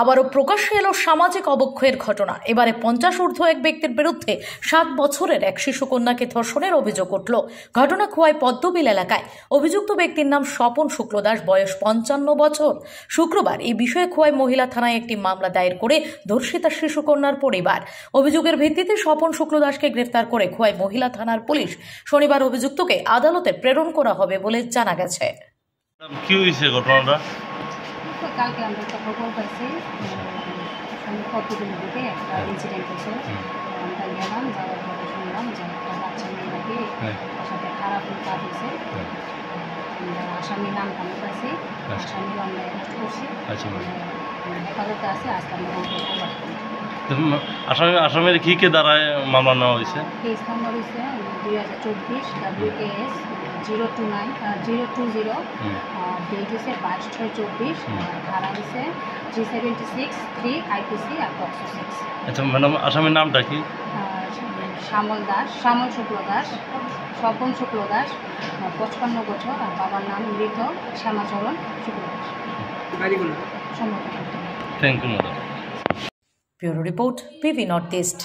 আবারও প্রকাশ্যে এলো সামাজিক অবক্ষয়ের ঘটনা। এবারে 50 ঊর্ধ্ব এক ব্যক্তির বিরুদ্ধে 7 বছরের এক শিশুকন্যাকে ধর্ষণের অভিযোগ উঠল। ঘটনা খোয়াই পদ্মবিল এলাকায়। অভিযুক্ত ব্যক্তির নাম স্বপন শুক্ল দাস, বয়স 55 বছর। শুক্রবার এই বিষয়ে খোয়াই মহিলা থানায় একটি মামলা দায়ের করে ধর্ষিতা শিশুকন্যার পরিবার। অভিযোগের ভিত্তিতে স্বপন শুক্ল দাসকে গ্রেফতার করে খোয়াই মহিলা থানার পুলিশ শনিবার অভিযুক্তকে আদালতে প্রেরণ করা হবে বলে জানা গেছে। কি হয়েছে ঘটনাটা? কালকে আমরা একটা খবর পাইছি পদ্মবিলের দিকে একটা ইনসিডেন্ট হয়েছে। আমরা গেলাম, যাওয়ার পরে শুনলাম যে একটা বাচ্চা মেয়ে নাকি তার সাথে খারাপ কাজ হয়েছে। আমরা আসামির নাম জানতে পারছি, আসামিও আমরা অ্যারেস্ট করছি, হেফাজতে আছে। আজকে আমরা আসামের কি কে দ্বারায় মামলা নেওয়া হয়েছে? কেস নম্বর হয়েছে 2024 WAS 020, ডেট হয়েছে 22/6/24, ধারা হয়েছে 376(3) IPC আর POCSO 6। আচ্ছা ম্যাডাম, আসামের নামটা কি? শ্যামল শুক্ল দাস, স্বপন শুক্ল দাস, 55 বছর, আর বাবার নাম মৃত Shyamacharan Shukla Das. Thank you madam. Bureau report, PV north east.